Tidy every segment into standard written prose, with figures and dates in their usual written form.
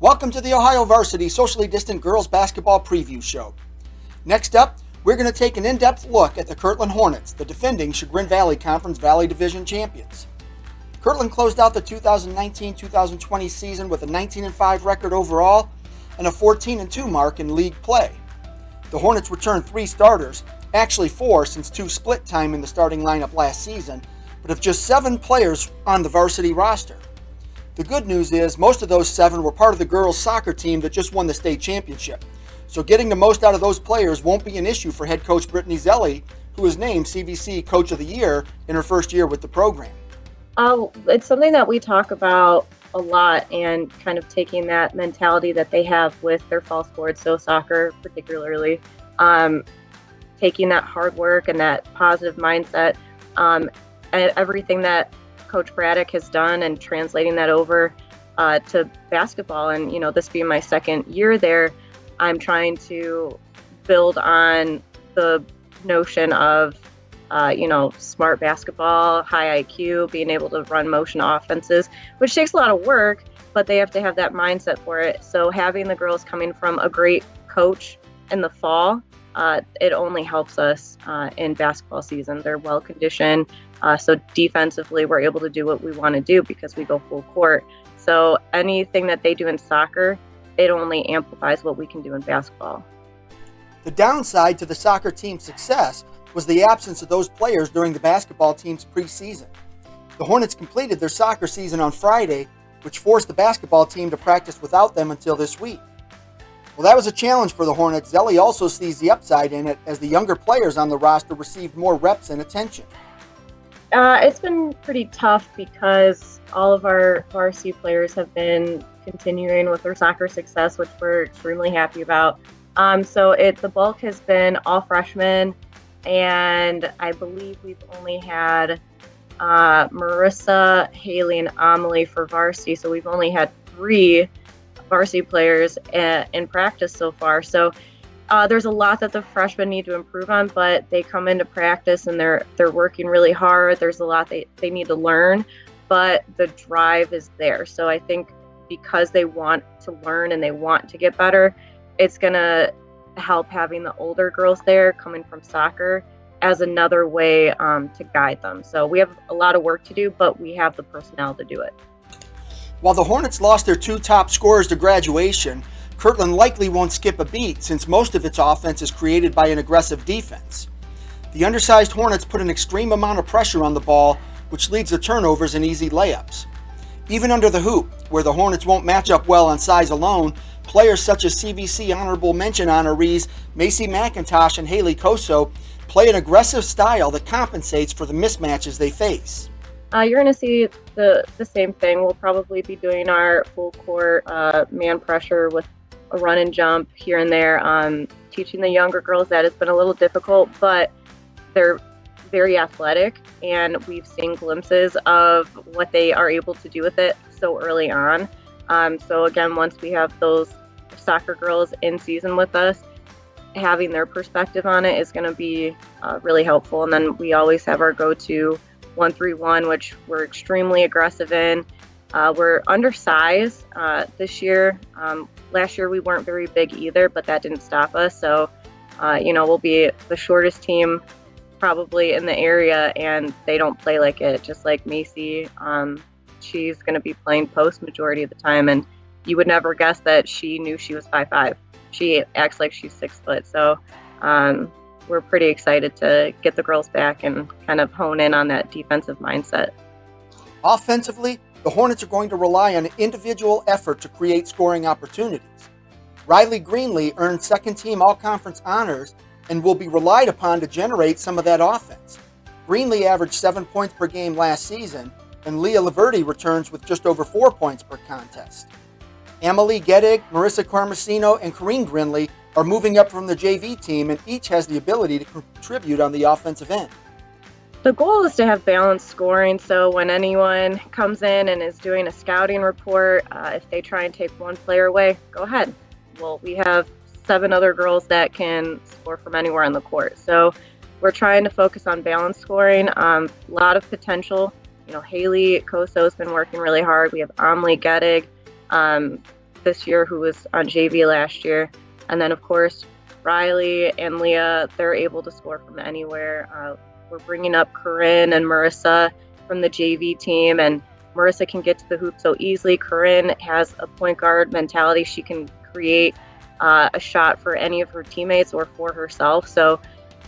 Welcome to the Ohio Varsity Socially Distant Girls Basketball Preview Show. Next up, we're going to take an in-depth look at the Kirtland Hornets, the defending Chagrin Valley Conference Valley Division champions. Kirtland closed out the 2019-2020 season with a 19-5 record overall and a 14-2 mark in league play. The Hornets returned 3 starters, actually 4 since 2 split time in the starting lineup last season, but have just 7 players on the varsity roster. The good news is most of those 7 were part of the girls' soccer team that just won the state championship. So getting the most out of those players won't be an issue for head coach Brittany Zele, who was named CVC Coach of the Year in her first year with the program. It's something that we talk about a lot, and kind of taking that mentality that they have with their fall sports, so soccer particularly, taking that hard work and that positive mindset, and everything that Coach Braddock has done and translating that over to basketball. And, this being my second year there, I'm trying to build on the notion of, smart basketball, high IQ, being able to run motion offenses, which takes a lot of work, but they have to have that mindset for it. So having the girls coming from a great coach in the fall, it only helps us in basketball season. They're well conditioned. So defensively, we're able to do what we want to do because we go full court. So anything that they do in soccer, it only amplifies what we can do in basketball. The downside to the soccer team's success was the absence of those players during the basketball team's preseason. The Hornets completed their soccer season on Friday, which forced the basketball team to practice without them until this week. Well, that was a challenge for the Hornets. Zele also sees the upside in it as the younger players on the roster received more reps and attention. It's been pretty tough because all of our varsity players have been continuing with their soccer success, which we're extremely happy about. So the bulk has been all freshmen, and I believe we've only had Marissa, Haley, and Amelie for varsity. So we've only had 3 varsity players in practice so far. So there's a lot that the freshmen need to improve on, but they come into practice and they're working really hard. There's a lot they need to learn, but the drive is there. So I think because they want to learn and they want to get better, it's going to help having the older girls there coming from soccer as another way to guide them. So we have a lot of work to do, but we have the personnel to do it. While the Hornets lost their 2 top scorers to graduation, Kirtland likely won't skip a beat since most of its offense is created by an aggressive defense. The undersized Hornets put an extreme amount of pressure on the ball, which leads to turnovers and easy layups. Even under the hoop, where the Hornets won't match up well on size alone, players such as CVC Honorable Mention honorees Macy McIntosh and Haley Koso play an aggressive style that compensates for the mismatches they face. You're going to see the same thing. We'll probably be doing our full court man pressure with a run and jump here and there. Teaching the younger girls that has been a little difficult, but they're very athletic, and we've seen glimpses of what they are able to do with it so early on. So again, once we have those soccer girls in season with us, having their perspective on it is going to be really helpful. And then we always have our go-to 1-3-1, which we're extremely aggressive in. We're undersized this year. Last year we weren't very big either, but that didn't stop us. So, we'll be the shortest team probably in the area, and they don't play like it. Just like Macy, she's going to be playing post majority of the time, and you would never guess that she knew she was 5'5". She acts like she's 6 foot. So we're pretty excited to get the girls back and kind of hone in on that defensive mindset. Offensively, the Hornets are going to rely on individual effort to create scoring opportunities. Reilly Greenlee earned second-team All-Conference honors and will be relied upon to generate some of that offense. Greenlee averaged 7 points per game last season, and Lea LaVerde returns with just over 4 points per contest. Amelie Geddig, Marissa Carmesino, and Corrine Greenlee are moving up from the JV team, and each has the ability to contribute on the offensive end. The goal is to have balanced scoring, so when anyone comes in and is doing a scouting report, if they try and take one player away, go ahead. Well, we have 7 other girls that can score from anywhere on the court. So we're trying to focus on balanced scoring, a lot of potential. Haley Koso has been working really hard. We have Amelie Geddig. this year who was on JV last year. And then, of course, Reilly and Leah, they're able to score from anywhere. We're bringing up Corinne and Marissa from the JV team, and Marissa can get to the hoop so easily. Corinne has a point guard mentality. She can create a shot for any of her teammates or for herself. So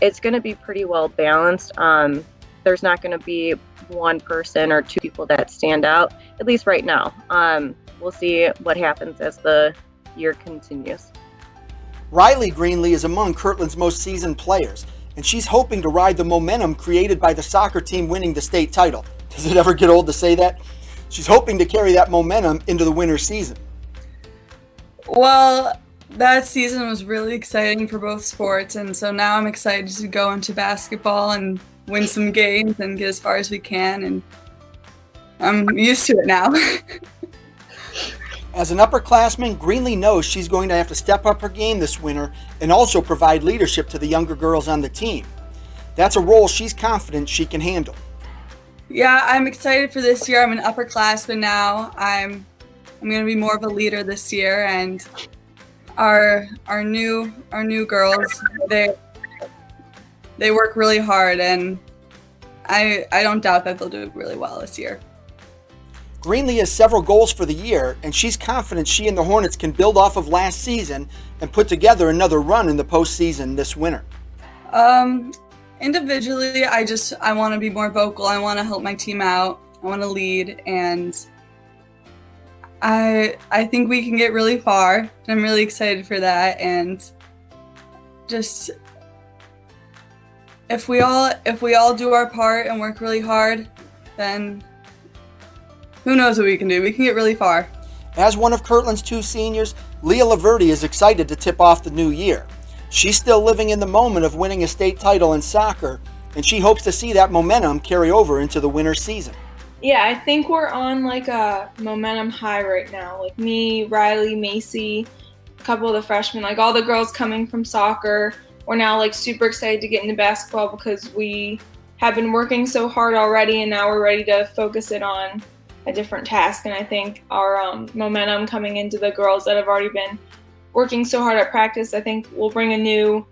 it's going to be pretty well balanced. There's not going to be one person or two people that stand out, at least right now. We'll see what happens as the year continues. Reilly Greenlee is among Kirtland's most seasoned players, and she's hoping to ride the momentum created by the soccer team winning the state title. Does it ever get old to say that? She's hoping to carry that momentum into the winter season. Well, that season was really exciting for both sports, and so now I'm excited to go into basketball and win some games and get as far as we can, and I'm used to it now. As an upperclassman, Greenlee knows she's going to have to step up her game this winter and also provide leadership to the younger girls on the team. That's a role she's confident she can handle. Yeah, I'm excited for this year. I'm an upperclassman now. I'm going to be more of a leader this year, and our new girls, they work really hard, and I don't doubt that they'll do really well this year. Greenlee has several goals for the year, and she's confident she and the Hornets can build off of last season and put together another run in the postseason this winter. Individually, I want to be more vocal. I want to help my team out. I want to lead, and I think we can get really far. And I'm really excited for that. And just if we all do our part and work really hard, then who knows what we can do? We can get really far. As one of Kirtland's two seniors, Lea LaVerde is excited to tip off the new year. She's still living in the moment of winning a state title in soccer, and she hopes to see that momentum carry over into the winter season. Yeah, I think we're on like a momentum high right now. Like me, Reilly, Macy, a couple of the freshmen, like all the girls coming from soccer. We're now like super excited to get into basketball because we have been working so hard already, and now we're ready to focus it on a different task. And I think our momentum coming into the girls that have already been working so hard at practice, I think will bring a new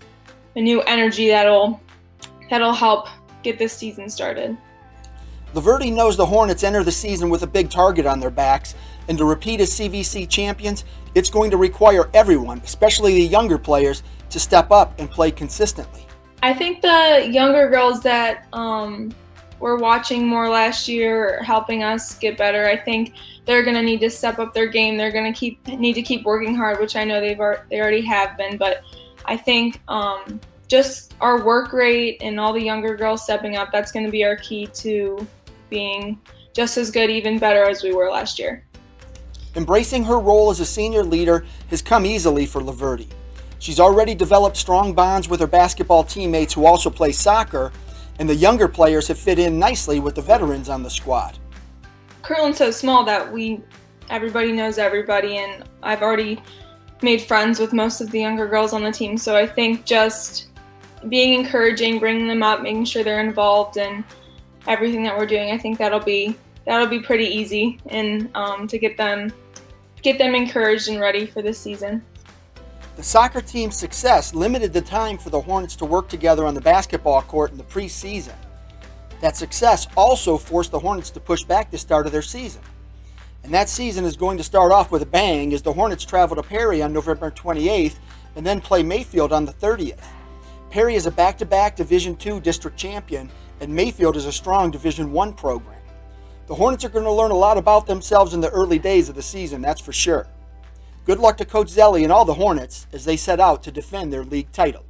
energy that'll help get this season started. LaVerde knows the Hornets enter the season with a big target on their backs, and to repeat as CVC champions, it's going to require everyone, especially the younger players, to step up and play consistently. I think the younger girls that were watching more last year are helping us get better. I think they're going to need to step up their game. They're going to need to keep working hard, which I know they already have been. But I think just our work rate and all the younger girls stepping up, that's going to be our key to being just as good, even better as we were last year. Embracing her role as a senior leader has come easily for LaVerde. She's already developed strong bonds with her basketball teammates who also play soccer, and the younger players have fit in nicely with the veterans on the squad. Kirtland's so small that everybody knows everybody, and I've already made friends with most of the younger girls on the team. So I think just being encouraging, bringing them up, making sure they're involved in everything that we're doing, I think that'll be pretty easy, and to get them encouraged and ready for this season. The soccer team's success limited the time for the Hornets to work together on the basketball court in the preseason. That success also forced the Hornets to push back the start of their season. And that season is going to start off with a bang as the Hornets travel to Perry on November 28th and then play Mayfield on the 30th. Perry is a back-to-back Division II district champion, and Mayfield is a strong Division I program. The Hornets are going to learn a lot about themselves in the early days of the season, that's for sure. Good luck to Coach Zele and all the Hornets as they set out to defend their league title.